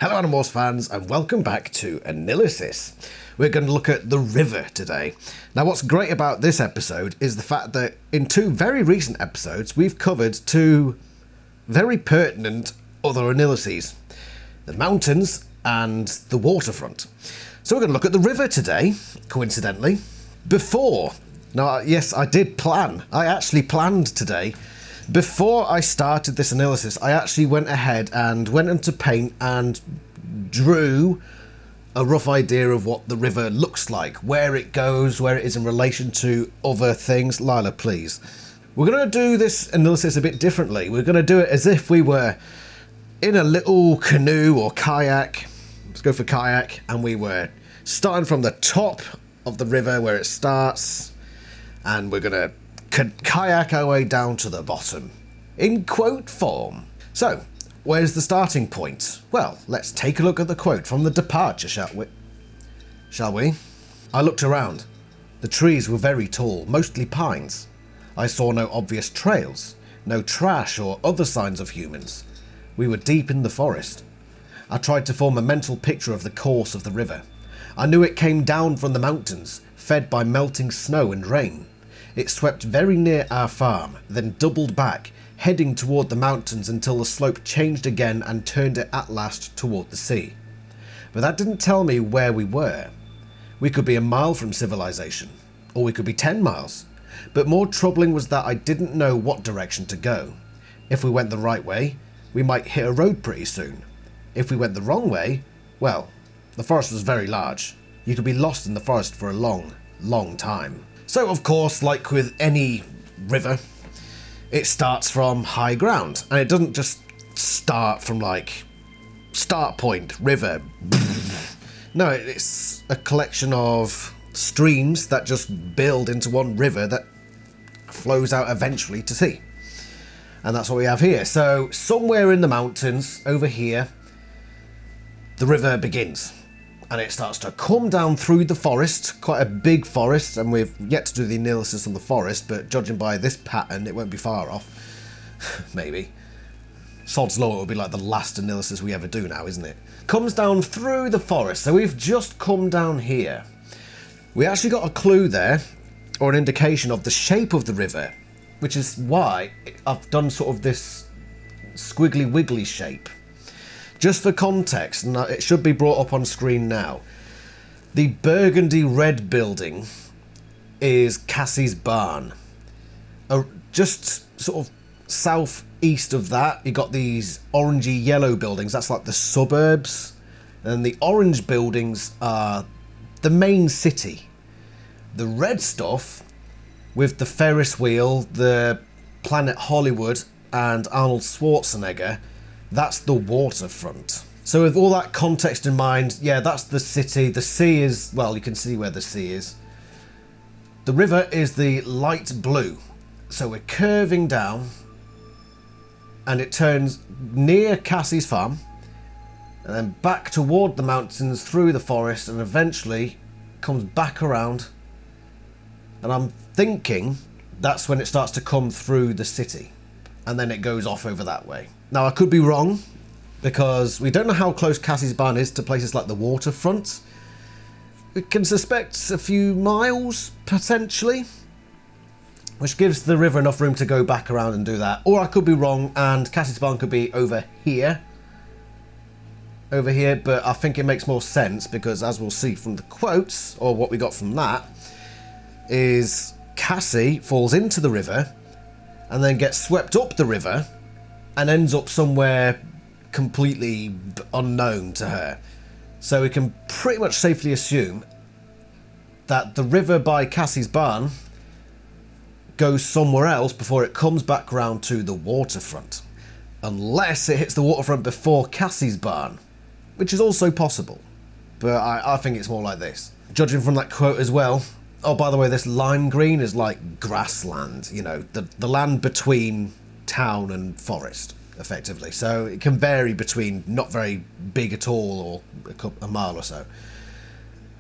Hello Animorphs fans and welcome back to AniLysis. We're going to look at the river today. Now what's great about this episode is the fact that in two very recent episodes we've covered two very pertinent other AniLyses. The mountains and the waterfront. So we're going to look at the river today, coincidentally. Yes, I did plan. I actually planned today. Before I started this AniLysis, I actually went ahead and went into paint and drew a rough idea of what the river looks like, where it goes, where it is in relation to other things. Lila, please. We're going to do this AniLysis a bit differently. We're going to do it as if we were in a little canoe or kayak. Let's go for kayak. And we were starting from the top of the river where it starts. And we're going to kayak our way down to the bottom in quote form. So, where's the starting point? Well, let's take a look at the quote from the departure, shall we? I looked around. The trees were very tall, mostly pines. I saw no obvious trails, no trash or other signs of humans. We were deep in the forest. I tried to form a mental picture of the course of the river. I knew it came down from the mountains, fed by melting snow and rain. It swept very near our farm, then doubled back, heading toward the mountains until the slope changed again and turned it at last toward the sea. But that didn't tell me where we were. We could be a mile from civilization, or we could be 10 miles. But more troubling was that I didn't know what direction to go. If we went the right way, we might hit a road pretty soon. If we went the wrong way, well, the forest was very large. You could be lost in the forest for a long, long time. So, of course, like with any river, it starts from high ground. And it doesn't just start from, like, start point, river. No, it's a collection of streams that just build into one river that flows out eventually to sea. And that's what we have here. So, somewhere in the mountains, over here, the river begins. And it starts to come down through the forest, quite a big forest, and we've yet to do the AniLysis on the forest, but judging by this pattern, it won't be far off. Maybe. Sod's Law will be like the last AniLysis we ever do now, isn't it? Comes down through the forest, so we've just come down here. We actually got a clue there, or an indication of the shape of the river, which is why I've done sort of this squiggly wiggly shape. Just for context, and it should be brought up on screen now, the burgundy red building is Cassie's barn. Just sort of southeast of that, you got these orangey yellow buildings, that's like the suburbs, and the orange buildings are the main city. The red stuff, with the Ferris wheel, the Planet Hollywood, and Arnold Schwarzenegger, that's the waterfront. So with all that context in mind, yeah, that's the city. The sea is, well, you can see where the sea is. The river is the light blue. So we're curving down and it turns near Cassie's farm and then back toward the mountains through the forest and eventually comes back around. And I'm thinking that's when it starts to come through the city. And then it goes off over that way. Now, I could be wrong, because we don't know how close Cassie's barn is to places like the waterfront. We can suspect a few miles, potentially, which gives the river enough room to go back around and do that. Or I could be wrong, and Cassie's barn could be over here, but I think it makes more sense, because as we'll see from the quotes, or what we got from that, is Cassie falls into the river, and then gets swept up the river and ends up somewhere completely unknown to her. So we can pretty much safely assume that the river by Cassie's barn goes somewhere else before it comes back around to the waterfront. Unless it hits the waterfront before Cassie's barn, which is also possible. But I think it's more like this. Judging from that quote as well, oh, by the way, this lime green is like grassland, you know, the land between town and forest, effectively. So it can vary between not very big at all or a mile or so.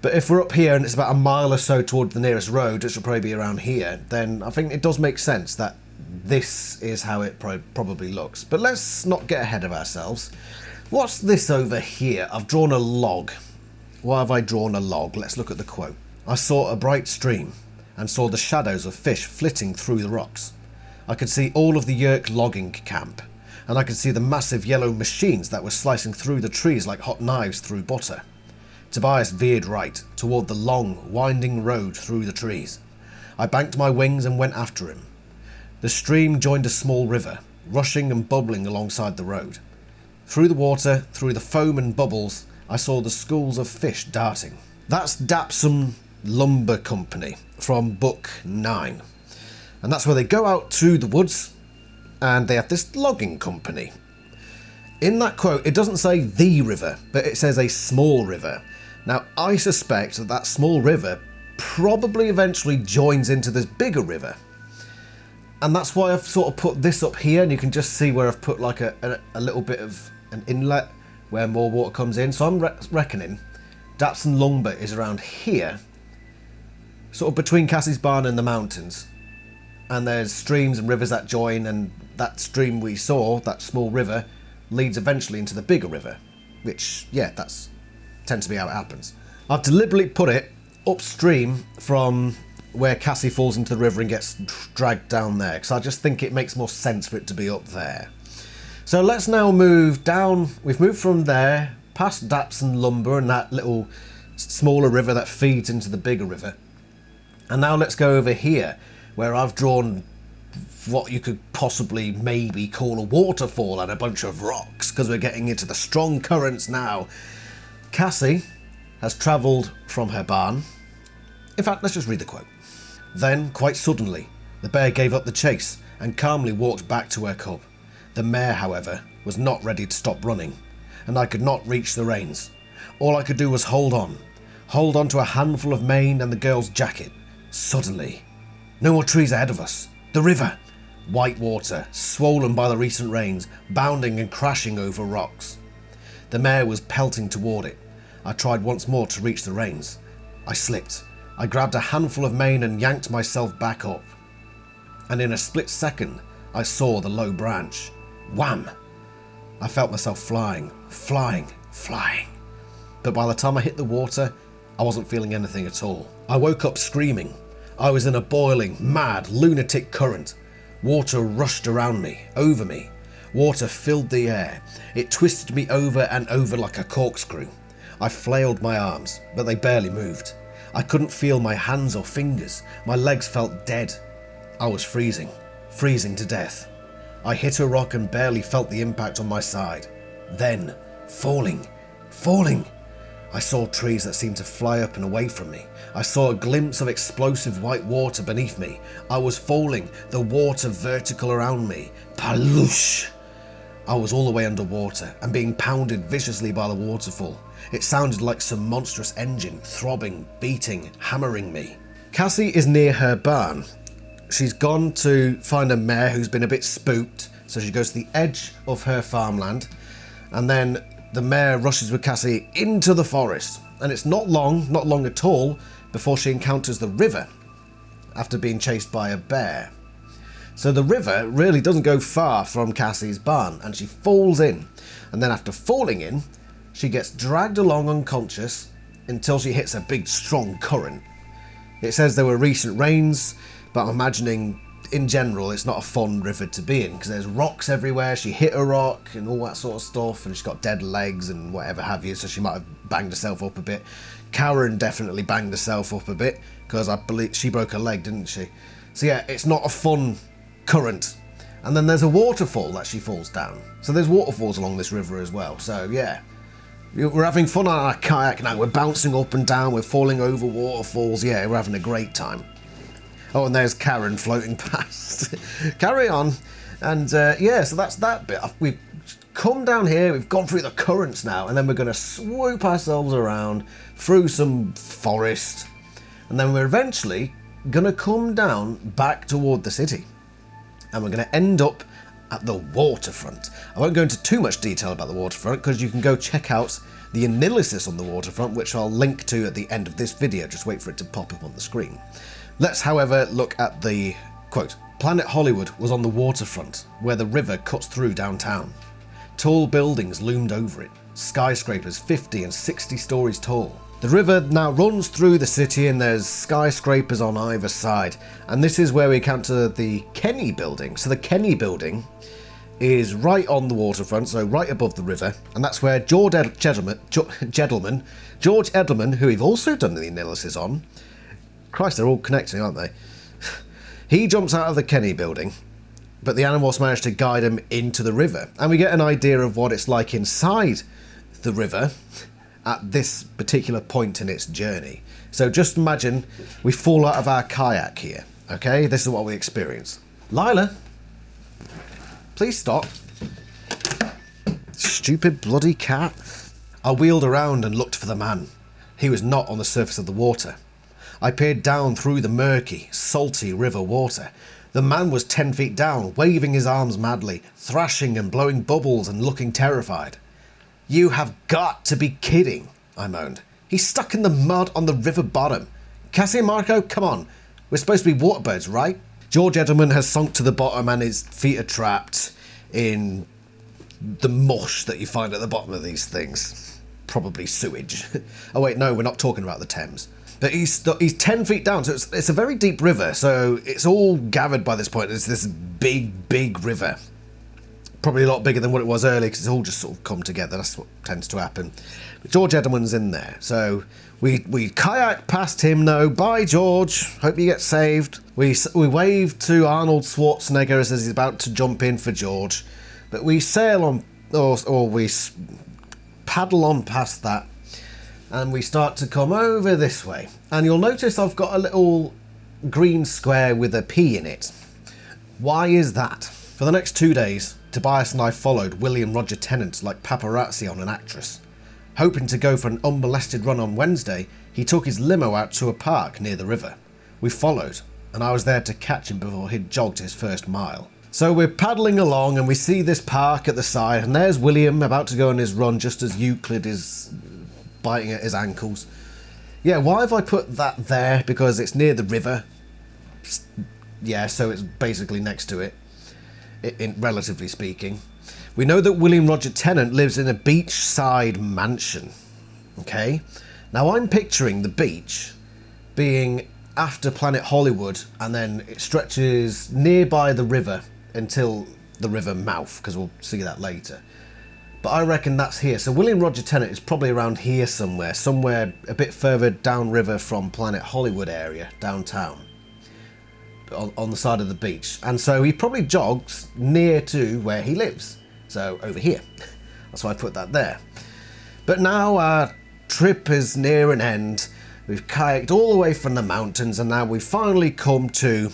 But if we're up here and it's about a mile or so toward the nearest road, which will probably be around here, then I think it does make sense that this is how it probably looks. But let's not get ahead of ourselves. What's this over here? I've drawn a log. Why have I drawn a log? Let's look at the quote. I saw a bright stream and saw the shadows of fish flitting through the rocks. I could see all of the Yerk logging camp, and I could see the massive yellow machines that were slicing through the trees like hot knives through butter. Tobias veered right, toward the long, winding road through the trees. I banked my wings and went after him. The stream joined a small river, rushing and bubbling alongside the road. Through the water, through the foam and bubbles, I saw the schools of fish darting. That's Dapsum Lumber Company from Book 9. And that's where they go out to the woods and they have this logging company. In that quote, it doesn't say the river, but it says a small river. Now, I suspect that that small river probably eventually joins into this bigger river. And that's why I've sort of put this up here, and you can just see where I've put like a little bit of an inlet where more water comes in. So I'm reckoning Dapsum Lumber is around here, sort of between Cassie's barn and the mountains. And there's streams and rivers that join, and that stream we saw, that small river, leads eventually into the bigger river, which, yeah, that's tends to be how it happens. I've deliberately put it upstream from where Cassie falls into the river and gets dragged down there, because I just think it makes more sense for it to be up there. So let's now move down. We've moved from there, past Dapsum Lumber and that little smaller river that feeds into the bigger river. And now let's go over here, where I've drawn what you could possibly maybe call a waterfall and a bunch of rocks, because we're getting into the strong currents now. Cassie has travelled from her barn. In fact, let's just read the quote. Then, quite suddenly, the bear gave up the chase and calmly walked back to her cub. The mare, however, was not ready to stop running, and I could not reach the reins. All I could do was hold on to a handful of mane and the girl's jacket. Suddenly, no more trees ahead of us. The river, white water, swollen by the recent rains, bounding and crashing over rocks. The mare was pelting toward it. I tried once more to reach the reins. I slipped. I grabbed a handful of mane and yanked myself back up. And in a split second, I saw the low branch. Wham! I felt myself flying. But by the time I hit the water, I wasn't feeling anything at all. I woke up screaming. I was in a boiling, mad, lunatic current. Water rushed around me, over me. Water filled the air. It twisted me over and over like a corkscrew. I flailed my arms, but they barely moved. I couldn't feel my hands or fingers. My legs felt dead. I was freezing to death. I hit a rock and barely felt the impact on my side. Then, falling. I saw trees that seemed to fly up and away from me. I saw a glimpse of explosive white water beneath me. I was falling, the water vertical around me. Paloosh! I was all the way underwater and being pounded viciously by the waterfall. It sounded like some monstrous engine, throbbing, beating, hammering me. Cassie is near her barn. She's gone to find a mare who's been a bit spooked, so she goes to the edge of her farmland, and then the mare rushes with Cassie into the forest. And it's not long at all, before she encounters the river after being chased by a bear. So the river really doesn't go far from Cassie's barn, and she falls in. And then after falling in, she gets dragged along unconscious until she hits a big strong current. It says there were recent rains, but I'm imagining in general it's not a fun river to be in, because there's rocks everywhere. She hit a rock and all that sort of stuff, and she's got dead legs and whatever have you, so she might have banged herself up a bit. Karen definitely banged herself up a bit, because I believe she broke her leg, didn't she? So yeah, it's not a fun current. And then there's a waterfall that she falls down. So there's waterfalls along this river as well. So yeah, we're having fun on our kayak now. We're bouncing up and down, we're falling over waterfalls. Yeah, we're having a great time. Oh, and there's Karen floating past. Carry on. And yeah, so that's that bit. We've come down here, we've gone through the currents now, and then we're going to swoop ourselves around through some forest. And then we're eventually going to come down back toward the city. And we're going to end up at the waterfront. I won't go into too much detail about the waterfront, because you can go check out the AniLysis on the waterfront, which I'll link to at the end of this video. Just wait for it to pop up on the screen. Let's, however, look at the quote. Planet Hollywood was on the waterfront, where the river cuts through downtown. Tall buildings loomed over it, skyscrapers 50 and 60 stories tall. The river now runs through the city and there's skyscrapers on either side. And this is where we encounter the Kenny building. So the Kenny building is right on the waterfront, so right above the river. And that's where George Edelman, who we've also done the analysis on. Christ, they're all connecting, aren't they? He jumps out of the Kenny building, but the Animorphs manage to guide him into the river. And we get an idea of what it's like inside the river at this particular point in its journey. So just imagine we fall out of our kayak here, okay? This is what we experience. Lila, please stop. Stupid bloody cat. I wheeled around and looked for the man. He was not on the surface of the water. I peered down through the murky, salty river water. The man was 10 feet down, waving his arms madly, thrashing and blowing bubbles and looking terrified. "You have got to be kidding," I moaned. "He's stuck in the mud on the river bottom. Cassie and Marco, come on. We're supposed to be water birds, right?" George Edelman has sunk to the bottom and his feet are trapped in the mush that you find at the bottom of these things. Probably sewage. Oh wait, no, we're not talking about the Thames. But he's 10 feet down, so it's a very deep river, so it's all gathered by this point. It's this big river. Probably a lot bigger than what it was earlier, because it's all just sort of come together. That's what tends to happen. But George Edelman's in there, so we kayak past him. No, bye George, hope you get saved. We wave to Arnold Schwarzenegger as he's about to jump in for George, but we sail on, or we paddle on past that, and we start to come over this way. And you'll notice I've got a little green square with a P in it. Why is that? For the next 2 days, Tobias and I followed William Roger Tennant like paparazzi on an actress. Hoping to go for an unmolested run on Wednesday, he took his limo out to a park near the river. We followed, and I was there to catch him before he'd jogged his first mile. So we're paddling along and we see this park at the side, and there's William about to go on his run just as Euclid is biting at his ankles. Yeah, why have I put that there? Because it's near the river. Yeah, so it's basically next to it, relatively speaking. We know that William Roger Tennant lives in a beachside mansion. Okay? Now I'm picturing the beach being after Planet Hollywood, and then it stretches nearby the river until the river mouth, because we'll see that later. But I reckon that's here. So William Roger Tennant is probably around here somewhere a bit further downriver from Planet Hollywood area, downtown, on the side of the beach. And so he probably jogs near to where he lives. So over here. That's why I put that there. But now our trip is near an end. We've kayaked all the way from the mountains, and now we've finally come to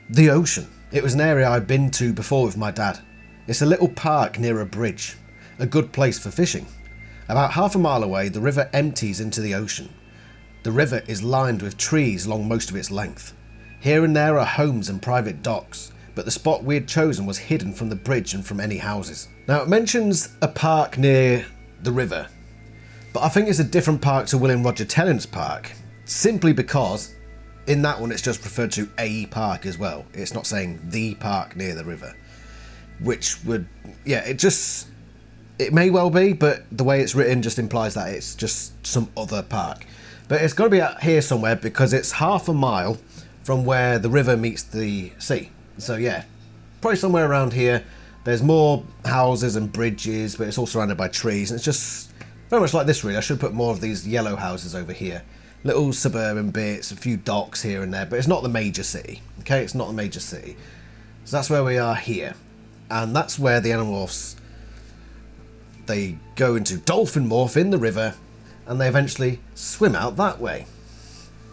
the ocean. It was an area I'd been to before with my dad. It's a little park near a bridge, a good place for fishing. About half a mile away, the river empties into the ocean. The river is lined with trees along most of its length. Here and there are homes and private docks, but the spot we had chosen was hidden from the bridge and from any houses. Now it mentions a park near the river, but I think it's a different park to William Roger Tennant's park, simply because in that one it's just referred to a park as well. It's not saying the park near the river. Which would, yeah, it may well be, but the way it's written just implies that it's just some other park. But it's got to be out here somewhere, because it's half a mile from where the river meets the sea. So yeah, probably somewhere around here. There's more houses and bridges, but it's all surrounded by trees. And it's just very much like this really. I should put more of these yellow houses over here. Little suburban bits, a few docks here and there, but it's not the major city. Okay, it's not the major city. So that's where we are here. And that's where the Animorphs, they go into dolphin morph in the river, and they eventually swim out that way.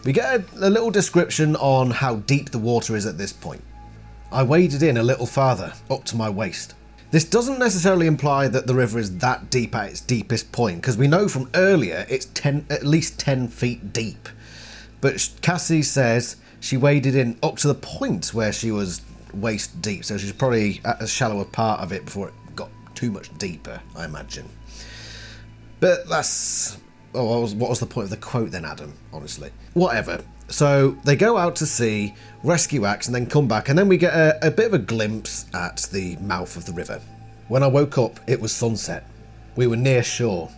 We get a little description on how deep the water is at this point. I waded in a little farther, up to my waist. This doesn't necessarily imply that the river is that deep at its deepest point, because we know from earlier it's at least 10 feet deep. But Cassie says she waded in up to the point where she was waist deep, so she's probably at a shallower part of it before it got too much deeper, I imagine. But that's... oh, what was the point of the quote then, Adam? Honestly. Whatever. So they go out to sea, rescue Axe, and then come back, and then we get a bit of a glimpse at the mouth of the river. When I woke up, it was sunset. We were near shore.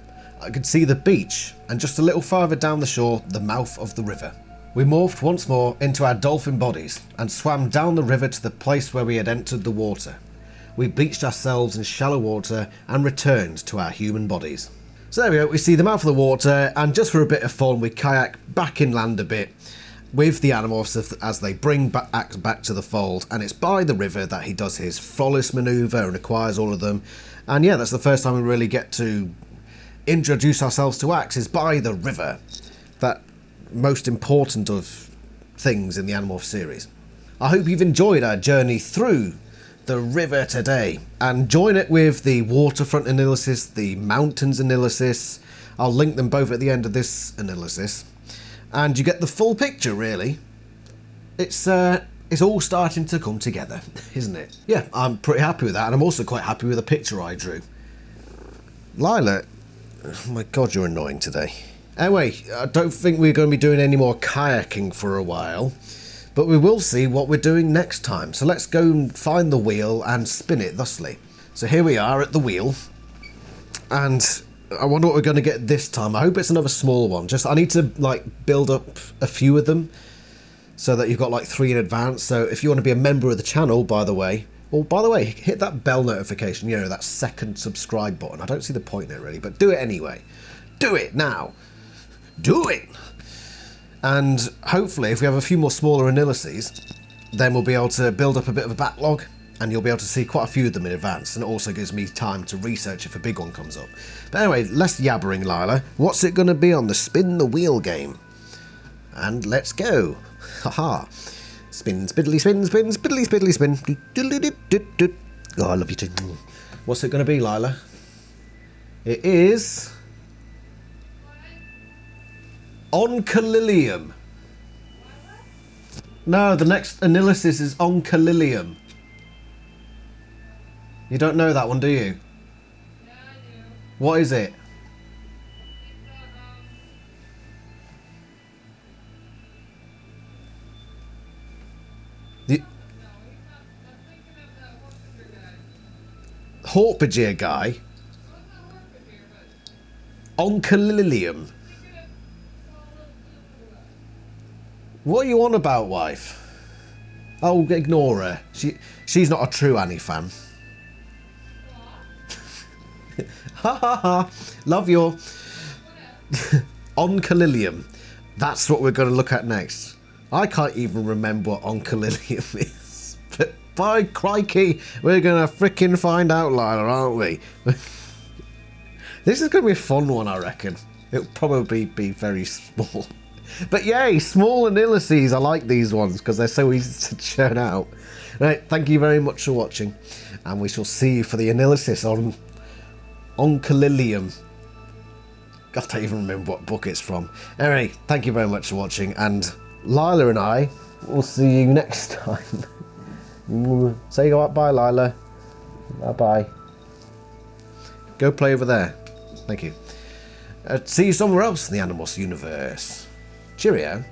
I could see the beach, and just a little farther down the shore, the mouth of the river. We morphed once more into our dolphin bodies and swam down the river to the place where we had entered the water. We beached ourselves in shallow water and returned to our human bodies. So there we go, we see the mouth of the water, and just for a bit of fun we kayak back inland a bit with the Animorphs as they bring Axe back to the fold, and it's by the river that he does his Frollis manoeuvre and acquires all of them. And yeah, that's the first time we really get to introduce ourselves to Axe, is by the river. That most important of things in the Animorphs series. I hope you've enjoyed our journey through the river today, and join it with the waterfront AniLysis, the mountains AniLysis. I'll link them both at the end of this AniLysis, and you get the full picture really. It's all starting to come together, isn't it? Yeah, I'm pretty happy with that, and I'm also quite happy with the picture I drew. Lila, oh my god, you're annoying today. Anyway, I don't think we're going to be doing any more kayaking for a while, but we will see what we're doing next time. So let's go and find the wheel and spin it thusly. So here we are at the wheel, and I wonder what we're going to get this time. I hope it's another small one. Just I need to like build up a few of them so that you've got like 3 in advance. So if you want to be a member of the channel, by the way, hit that bell notification, you know, that second subscribe button. I don't see the point in it really, but do it anyway. Do it now. Do it! And hopefully if we have a few more smaller AniLysis, then we'll be able to build up a bit of a backlog, and you'll be able to see quite a few of them in advance, and it also gives me time to research if a big one comes up. But anyway, less yabbering, Lila. What's it going to be on the spin the wheel game? And let's go. Haha. Spin, spiddly spin, spin, spiddly spiddly spin. Oh, I love you too. What's it going to be, Lila? It is Oncalilium. No, the next AniLysis is Oncalilium. You don't know that one, do you? Yeah, I do. What is it? The No, he's not. I'm thinking of that Horpagir guy. Well, it's not Horpagir, but Oncalilium. thinking of small little blue. What are you on about, wife? Oh, ignore her. She's not a true Annie fan. Ha ha ha. Love your Oncalilium. That's what we're going to look at next. I can't even remember what Oncalilium is. But by crikey, we're going to frickin' find out, Lila, aren't we? This is going to be a fun one, I reckon. It'll probably be very small. But yay, small AniLysis. I like these ones because they're so easy to churn out. Right, thank you very much for watching, and we shall see you for the AniLysis on Oncalilium. I don't even remember what book it's from. Anyway, thank you very much for watching, and Lila and I will see you next time. Say bye, Lila. Bye-bye. Go play over there. Thank you. See you somewhere else in the Animorphs universe. Cheerio.